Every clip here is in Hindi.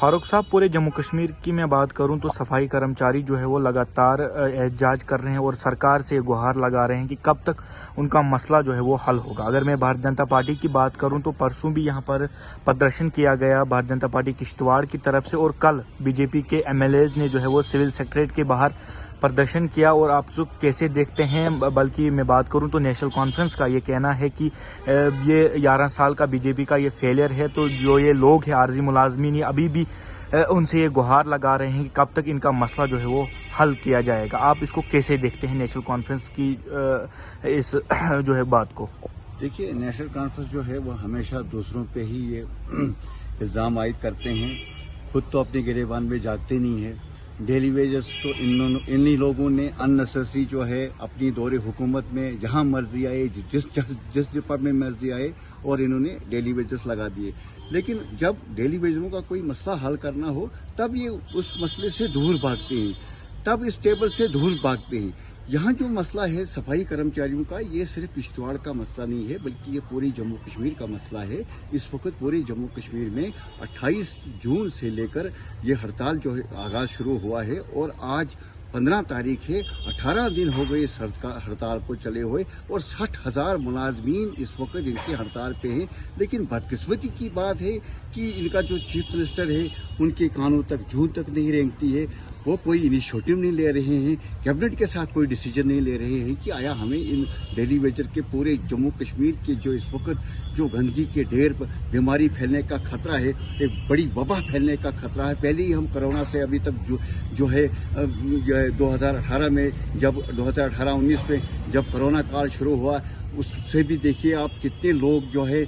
फारूक साहब, पूरे जम्मू कश्मीर की मैं बात करूं तो सफाई कर्मचारी जो है वो लगातार एहतजाज कर रहे हैं और सरकार से गुहार लगा रहे हैं कि कब तक उनका मसला जो है वो हल होगा। अगर मैं भारतीय जनता पार्टी की बात करूं तो परसों भी यहां पर प्रदर्शन किया गया भारतीय जनता पार्टी किश्तवाड़ की तरफ से, और कल बीजेपी के MLAs ने जो है वो सिविल सेक्रेटरीट के बाहर प्रदर्शन किया। और आप जो कैसे देखते हैं, बल्कि मैं बात करूं तो नेशनल कॉन्फ्रेंस का ये कहना है कि ये 11 साल का बीजेपी का ये फेलियर है। तो जो ये लोग हैं आरजी मुलाजमीन, ये अभी भी उनसे ये गुहार लगा रहे हैं कि कब तक इनका मसला जो है वो हल किया जाएगा। आप इसको कैसे देखते हैं, नेशनल कॉन्फ्रेंस की इस जो है बात को? देखिए, नेशनल कॉन्फ्रेंस जो है वो हमेशा दूसरों पे ही ये इल्ज़ाम आयद करते हैं, खुद तो अपने गिरेबान में जागते नहीं है। डेली वेजेस तो इन्हीं लोगों ने अननेसेसरी जो है अपनी दौरे हुकूमत में जहां मर्जी आए, जिस डिपार्टमेंट में मर्जी आए, और इन्होंने डेली वेजेस लगा दिए। लेकिन जब डेली वेजों का कोई मसला हल करना हो तब ये उस मसले से दूर भागते हैं, तब इस टेबल से दूर भागते हैं। यहाँ जो मसला है सफाई कर्मचारियों का, ये सिर्फ किश्तवाड़ का मसला नहीं है, बल्कि ये पूरे जम्मू कश्मीर का मसला है। इस वक्त पूरे जम्मू कश्मीर में 28 जून से लेकर ये हड़ताल जो है आगाज शुरू हुआ है, और आज 15 तारीख है। 18 दिन हो गए इस हड़ताल को चले हुए, और 60,000 मुलाजमीन इस वक्त इनके हड़ताल पे हैं। लेकिन बदकिस्मती की बात है कि इनका जो चीफ मिनिस्टर है उनके कानों तक जूं तक नहीं रेंगती है। वो कोई इनिशिएटिव नहीं ले रहे हैं, कैबिनेट के साथ कोई डिसीजन नहीं ले रहे हैं कि आया हमें इन डेली वेजर के पूरे जम्मू कश्मीर के जो इस वक्त जो गंदगी के ढेर पर बीमारी फैलने का खतरा है, एक बड़ी वबा फैलने का खतरा है। पहले ही हम कोरोना से अभी तक जो है 2018 में, जब 2018-19 में जब कोरोना काल शुरू हुआ, उससे भी देखिए आप कितने लोग जो है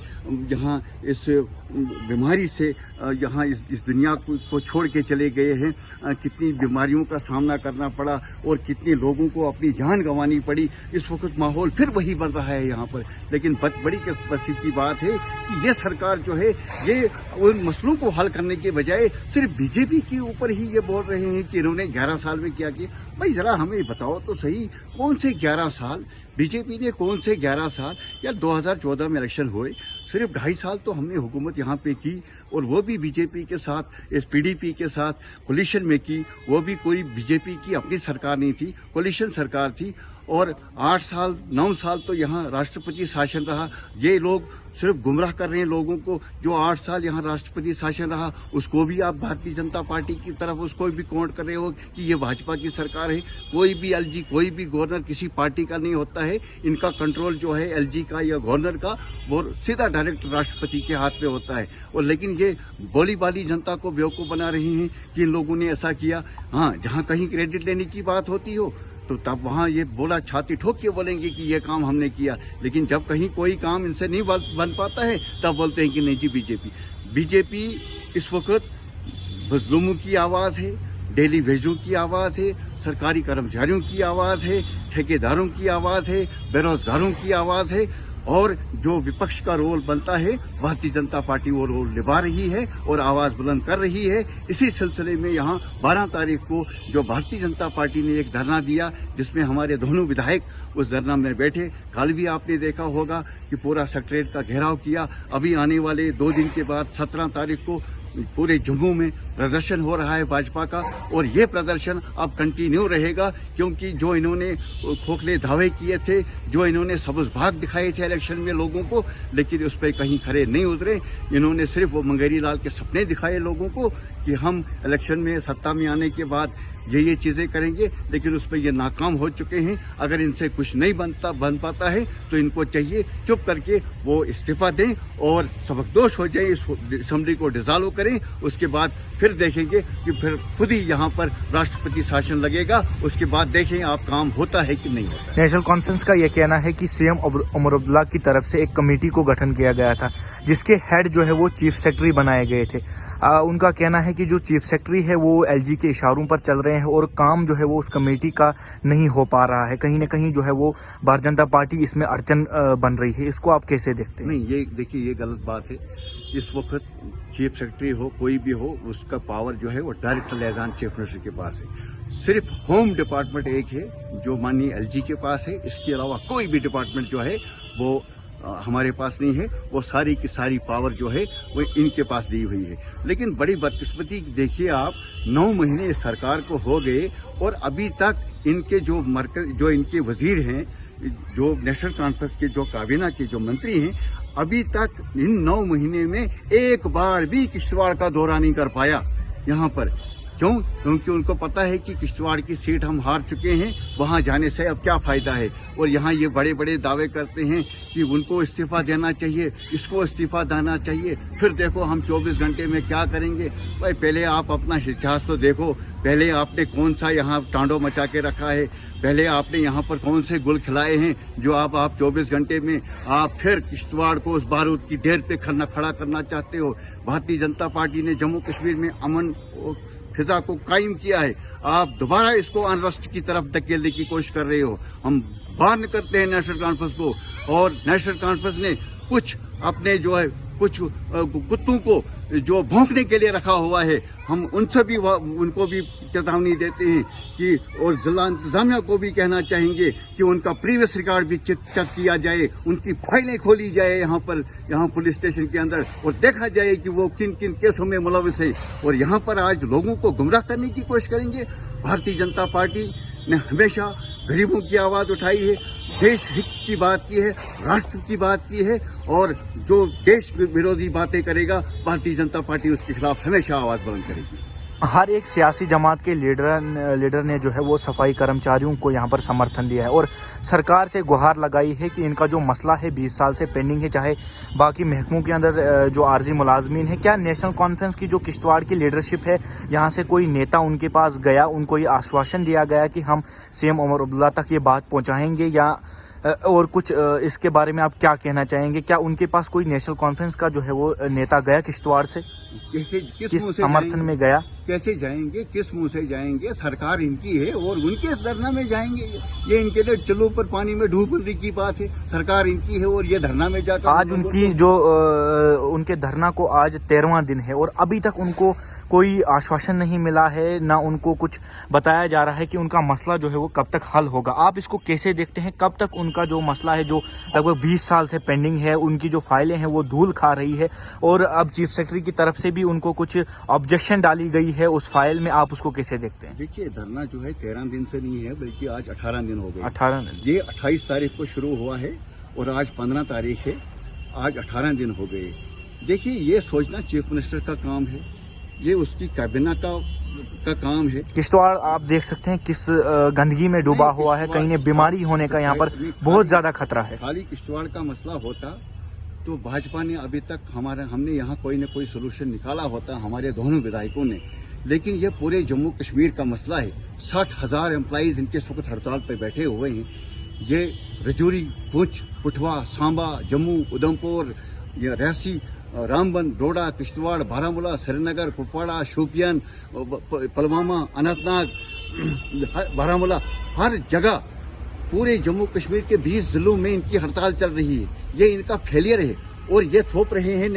यहाँ इस बीमारी से यहाँ इस दुनिया को छोड़ के चले गए हैं, कितनी बीमारियों का सामना करना पड़ा और कितने लोगों को अपनी जान गंवानी पड़ी। इस वक्त माहौल फिर वही बन रहा है यहाँ पर। लेकिन बड़ी किस्मत की बात है कि ये सरकार जो है ये उन मसलों को हल करने के बजाय सिर्फ बीजेपी के ऊपर ही ये बोल रहे हैं कि इन्होंने 11 साल में क्या किया। भाई जरा हमें बताओ तो सही, कौन से 11 साल बीजेपी ने, कौन से 11 साल? या 2014 में इलेक्शन हुए, सिर्फ 2.5 साल तो हमने हुकूमत यहाँ पे की, और वो भी बीजेपी के साथ, इस PDP के साथ कोलिशन में की। वो भी कोई बीजेपी की अपनी सरकार नहीं थी, कोलिशन सरकार थी। और 8 साल 9 साल तो यहाँ राष्ट्रपति शासन रहा। ये लोग सिर्फ गुमराह कर रहे हैं लोगों को। जो 8 साल यहाँ राष्ट्रपति शासन रहा उसको भी आप भारतीय जनता पार्टी की तरफ उसको भी काउंट कर रहे हो कि ये भाजपा की सरकार है। कोई भी LG, कोई भी गवर्नर किसी पार्टी का नहीं होता है। इनका कंट्रोल जो है LG का या गवर्नर का, वो सीधा डायरेक्ट राष्ट्रपति के हाथ में होता है। और लेकिन ये बोली बाली जनता को बेवकूफ बना रहे हैं कि इन लोगों ने ऐसा किया। हाँ, जहाँ कहीं क्रेडिट लेने की बात होती हो तो तब वहाँ ये बोला छाती ठोक के बोलेंगे कि ये काम हमने किया। लेकिन जब कहीं कोई काम इनसे नहीं बन पाता है तब बोलते हैं कि नहीं जी बीजेपी इस वक्त मजलूमों की आवाज़ है, डेली वेजों की आवाज़ है, सरकारी कर्मचारियों की आवाज़ है, ठेकेदारों की आवाज़ है, बेरोजगारों की आवाज़ है। और जो विपक्ष का रोल बनता है भारतीय जनता पार्टी वो रोल निभा रही है और आवाज बुलंद कर रही है। इसी सिलसिले में यहाँ 12 तारीख को जो भारतीय जनता पार्टी ने एक धरना दिया, जिसमें हमारे दोनों विधायक उस धरना में बैठे। कल भी आपने देखा होगा कि पूरा सेक्रेटरीट का घेराव किया। अभी आने वाले 2 दिन के बाद 17 तारीख को पूरे जम्मू में प्रदर्शन हो रहा है भाजपा का, और ये प्रदर्शन अब कंटिन्यू रहेगा। क्योंकि जो इन्होंने खोखले दावे किए थे, जो इन्होंने सबूज भाग दिखाए थे इलेक्शन में लोगों को, लेकिन उस पर कहीं खरे नहीं उतरे। इन्होंने सिर्फ वो मंगेरी लाल के सपने दिखाए लोगों को कि हम इलेक्शन में सत्ता में आने के बाद ये चीजें करेंगे, लेकिन उस पर ये नाकाम हो चुके हैं। अगर इनसे कुछ नहीं बन पाता है तो इनको चाहिए चुप करके वो इस्तीफा दें और सबकदोश हो जाए, इस असेंबली को डिसॉल्व करें। उसके बाद फिर देखेंगे कि फिर खुद ही यहाँ पर राष्ट्रपति शासन लगेगा। उसके बाद देखें आप काम होता है कि नहीं होता। नेशनल कॉन्फ्रेंस का यह कहना है कि CM उमर अब्दुल्ला की तरफ से एक कमेटी को गठन किया गया था, जिसके हेड जो है वो चीफ सेक्रेटरी बनाए गए थे। उनका कहना है कि जो चीफ सेक्रेटरी है वो LG के इशारों पर चल रहे हैं और काम जो है वो उस कमेटी का नहीं हो पा रहा है। कहीं न कहीं जो है वो भारतीय जनता पार्टी इसमें अड़चन बन रही है। इसको आप कैसे देखते हैं? नहीं, ये देखिए, ये गलत बात है। इस वक्त चीफ सेक्रेटरी हो, कोई भी हो, उसका पावर जो है वो डायरेक्ट लियाज़ान चीफ मिनिस्टर के पास है। सिर्फ होम डिपार्टमेंट एक है जो माननीय LG के पास है। इसके अलावा कोई भी डिपार्टमेंट जो है वो हमारे पास नहीं है, वो सारी की सारी पावर जो है वो इनके पास दी हुई है। लेकिन बड़ी बदकिस्मती देखिए आप, 9 महीने इस सरकार को हो गए और अभी तक इनके जो इनके वजीर हैं, जो नेशनल कॉन्फ्रेंस के जो काबीना के जो मंत्री हैं, अभी तक इन 9 महीने में एक बार भी किश्तवाड़ का दौरा नहीं कर पाया यहाँ पर। क्यों? क्योंकि उनको पता है कि किश्तवाड़ की सीट हम हार चुके हैं, वहां जाने से अब क्या फायदा है। और यहाँ ये बड़े बड़े दावे करते हैं कि उनको इस्तीफा देना चाहिए, इसको इस्तीफा देना चाहिए। फिर देखो हम 24 घंटे में क्या करेंगे। भाई पहले आप अपना इतिहास तो देखो, पहले आपने कौन सा यहाँ टांडो मचा के रखा है, पहले आपने यहाँ पर कौन से गुल खिलाए हैं जो आप 24 घंटे में आप फिर किश्तवाड़ को उस बारूद की ढेर पे खड़ा करना चाहते हो। भारतीय जनता पार्टी ने जम्मू कश्मीर में अमन फिजा को कायम किया है, आप दोबारा इसको अनरेस्ट की तरफ धकेलने की कोशिश कर रहे हो। हम वार्न करते हैं नेशनल कॉन्फ्रेंस को, और नेशनल कॉन्फ्रेंस ने कुछ अपने जो है कुछ कुत्तों को जो भौंकने के लिए रखा हुआ है, हम उनसे भी उनको भी चेतावनी देते हैं कि, और जिला इंतजामिया को भी कहना चाहेंगे कि उनका प्रीवियस रिकॉर्ड भी चेक किया जाए, उनकी फाइलें खोली जाए यहाँ पुलिस स्टेशन के अंदर, और देखा जाए कि वो किन किन केसों में मुलविस है। और यहाँ पर आज लोगों को गुमराह करने की कोशिश करेंगे। भारतीय जनता पार्टी ने हमेशा गरीबों की आवाज उठाई है, देश हित की बात की है, राष्ट्र की बात की है, और जो देश विरोधी बातें करेगा भारतीय जनता पार्टी उसके खिलाफ हमेशा आवाज बुलंद करेगी। हर एक सियासी जमात के लीडर ने जो है वो सफाई कर्मचारियों को यहाँ पर समर्थन दिया है और सरकार से गुहार लगाई है कि इनका जो मसला है 20 साल से पेंडिंग है, चाहे बाकी महकमों के अंदर जो आर्जी मुलाजमीन है। क्या नेशनल कॉन्फ्रेंस की जो किश्तवाड़ की लीडरशिप है, यहाँ से कोई नेता उनके पास गया, उनको ये आश्वासन दिया गया कि हम सीएम उमर अब्दुल्ला तक ये बात पहुँचाएंगे, या और कुछ इसके बारे में आप क्या कहना चाहेंगे? क्या उनके पास कोई नेशनल कॉन्फ्रेंस का जो है वो नेता गया किश्तवाड़ से? किस समर्थन में गया? कैसे जाएंगे, किस मुंह से जाएंगे? सरकार इनकी है और उनके इस धरना में जाएंगे। ये इनके लिए चलो पर पानी में डूबने की बात है। सरकार इनकी है और ये धरना में जाकर आज उनकी जो उनके धरना को आज 13वां दिन है और अभी तक उनको कोई आश्वासन नहीं मिला है, ना उनको कुछ बताया जा रहा है कि उनका मसला जो है वो कब तक हल होगा। आप इसको कैसे देखते हैं? कब तक उनका जो मसला है, जो लगभग 20 साल से पेंडिंग है, उनकी जो फाइलें हैं वो धूल खा रही है, और अब चीफ सेक्रेटरी की तरफ से भी उनको कुछ ऑब्जेक्शन डाली गई है उस फाइल में, आप उसको कैसे देखते हैं? देखिए, धरना जो है 13 दिन से नहीं है, बल्कि आज 18 दिन हो गए। 18 दिन? ये 28 तारीख को शुरू हुआ है और आज 15 तारीख है, आज 18 दिन हो गए। देखिए, ये सोचना चीफ मिनिस्टर का काम है, ये उसकी कैबिनेट का काम है। किश्तवाड़ आप देख सकते हैं किस गंदगी में डूबा हुआ है, कहीं बीमारी होने का यहाँ पर बहुत ज्यादा खतरा है। खाली किश्तवाड़ का मसला होता तो भाजपा ने अभी तक हमने यहाँ कोई न कोई सोल्यूशन निकाला होता, हमारे दोनों विधायकों ने। लेकिन ये पूरे जम्मू कश्मीर का मसला है। 60,000 एम्प्लॉइज इनके इस वक्त हड़ताल पर बैठे हुए हैं। ये रजौरी, पुंछ, कठुआ, सांबा, जम्मू, उधमपुर, रियासी, रामबन, डोडा, किश्तवाड़, बारामूला, श्रीनगर, कुपवाड़ा, शोपियान, पुलवामा, अनंतनाग, बारामूला, हर जगह पूरे जम्मू कश्मीर के 20 जिलों में इनकी हड़ताल चल रही है। ये इनका फेलियर है और ये थोप रहे हैं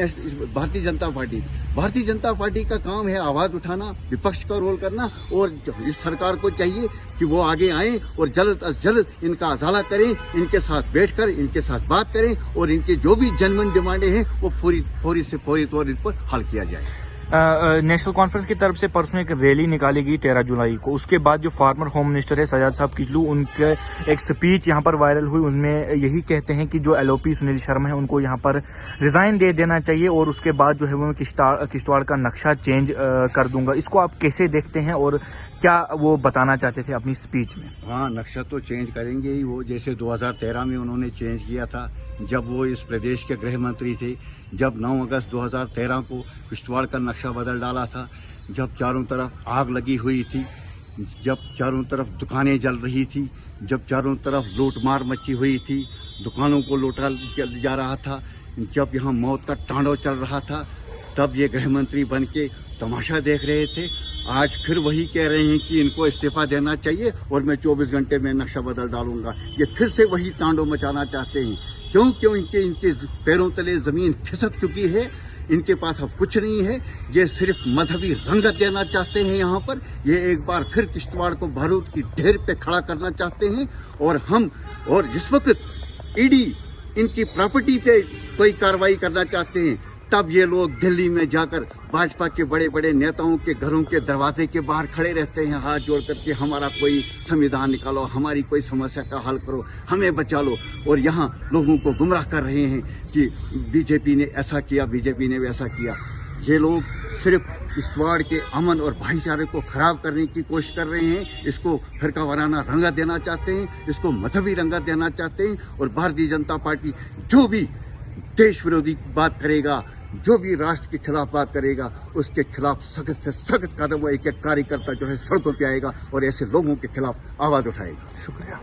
भारतीय जनता पार्टी। भारतीय जनता पार्टी का काम है आवाज उठाना, विपक्ष का रोल करना, और इस सरकार को चाहिए कि वो आगे आए और जल्द अज जल्द इनका अजाला करें, इनके साथ बैठकर इनके साथ बात करें और इनके जो भी जनमन डिमांडें हैं वो फौरी तौर इन पर हल किया जाए। नेशनल कॉन्फ्रेंस की तरफ से परसों एक रैली निकाली गई 13 जुलाई को। उसके बाद जो फॉर्मर होम मिनिस्टर है सजाद साहब किचलू, उनके एक स्पीच यहाँ पर वायरल हुई, उनमें यही कहते हैं कि जो एलओपी सुनील शर्मा है उनको यहाँ पर रिजाइन दे देना चाहिए, और उसके बाद जो है वो किश्तवाड़ का नक्शा चेंज कर दूंगा। इसको आप कैसे देखते हैं और क्या वो बताना चाहते थे अपनी स्पीच में? हाँ, नक्शा तो चेंज करेंगे ही वो, जैसे 2013 में उन्होंने चेंज किया था जब वो इस प्रदेश के गृह मंत्री थे, जब 9 अगस्त 2013 को किश्तवाड़ का नक्शा बदल डाला था, जब चारों तरफ आग लगी हुई थी, जब चारों तरफ दुकानें जल रही थी, जब चारों तरफ लूटमार मची हुई थी, दुकानों को लूटा जा रहा था, जब यहाँ मौत का तांडव चल रहा था, तब ये गृह मंत्री बन के तमाशा देख रहे थे। आज फिर वही कह रहे हैं कि इनको इस्तीफा देना चाहिए और मैं 24 घंटे में नक्शा बदल डालूंगा। ये फिर से वही तांडव मचाना चाहते हैं। क्यों इनके पैरों तले जमीन खिसक चुकी है, इनके पास अब कुछ नहीं है। ये सिर्फ मजहबी रंगत देना चाहते हैं यहाँ पर। ये एक बार फिर किश्तवाड़ को बारूद की ढेर पे खड़ा करना चाहते हैं। और जिस वक्त ईडी इनकी प्रॉपर्टी पे कोई कार्रवाई करना चाहते हैं, तब ये लोग दिल्ली में जाकर भाजपा के बड़े बड़े नेताओं के घरों के दरवाजे के बाहर खड़े रहते हैं हाथ जोड़ करके, हमारा कोई संविधान निकालो, हमारी कोई समस्या का हल करो, हमें बचा लो। और यहाँ लोगों को गुमराह कर रहे हैं कि बीजेपी ने ऐसा किया, बीजेपी ने वैसा किया। ये लोग सिर्फ इस वार्ड के अमन और भाईचारे को खराब करने की कोशिश कर रहे हैं, इसको फिरका वाराना रंगा देना चाहते हैं, इसको मजहबी रंगा देना चाहते हैं। और भारतीय जनता पार्टी जो भी देश विरोधी बात करेगा, जो भी राष्ट्र के खिलाफ बात करेगा, उसके खिलाफ सख्त से सख्त कदम एक एक कार्यकर्ता जो है सड़कों पे आएगा और ऐसे लोगों के खिलाफ आवाज उठाएगा। शुक्रिया।